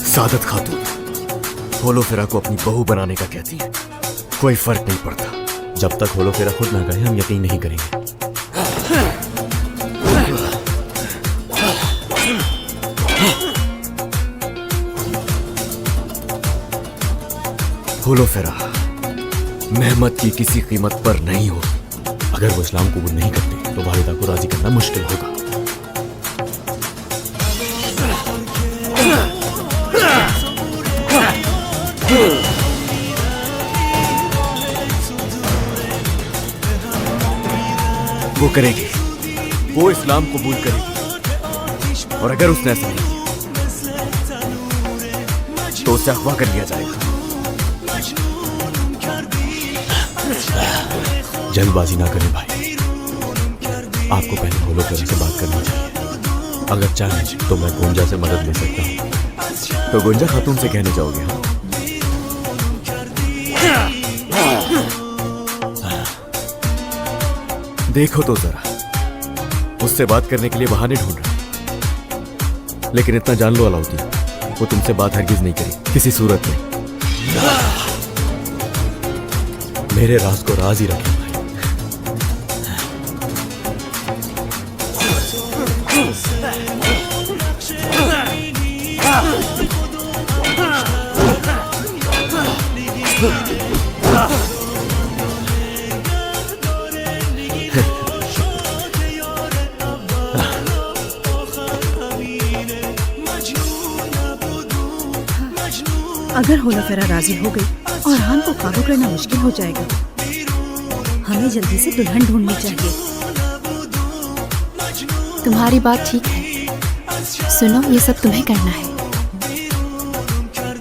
सादत खातून होलो फेरा को अपनी बहू बनाने का कहती है, कोई फर्क नहीं पड़ता। जब तक होलो फेरा खुद ना कहे हम यकीन नहीं करेंगे। होलो फेरा मेहमत की किसी कीमत पर नहीं हो। अगर वो इस्लाम कबूल नहीं करते तो वालिदा को राजी करना मुश्किल होगा। वो करेगी, वो इस्लाम कबूल करेगी, और अगर उसने ऐसा नहीं किया तो उसे अगवा कर लिया जाएगा। जल्दबाजी ना करें भाई, आपको पहले होलो फेरा से बात करनी चाहिए। अगर चाहें तो मैं गुंजा से मदद ले सकता हूँ। तो गुंजा खातून से कहने जाओगे? हाँ, देखो तो जरा, उससे बात करने के लिए बहाने ढूंढ रहे, लेकिन इतना जान लो अलाउद्दीन, वो तुमसे बात हरगिज नहीं करी किसी सूरत में। मेरे राज को राज ही रखें भाई। अगर होलो फेरा राजी हो गई और हान को काबू करना मुश्किल हो जाएगा। हमें जल्दी से दुल्हन ढूंढनी चाहिए। तुम्हारी बात ठीक है। सुनो, ये सब तुम्हें करना है।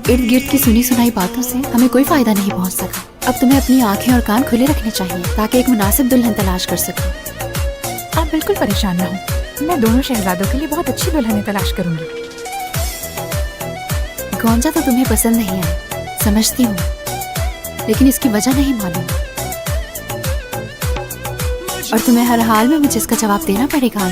इर्द गिर्द की सुनी सुनाई बातों से हमें कोई फायदा नहीं पहुंच सका। अब तुम्हें अपनी आंखें और कान खुले रखने चाहिए ताकि एक मुनासिब दुल्हन तलाश कर सको। आप बिल्कुल परेशान न हो, मैं दोनों शहजादों के लिए बहुत अच्छी दुल्हनें तलाश करूंगी। गौंजा तो तुम्हें पसंद नहीं है, समझती हूँ, लेकिन इसकी वजह नहीं मालूम, और तुम्हें हर हाल में मुझे इसका जवाब देना पड़ेगा।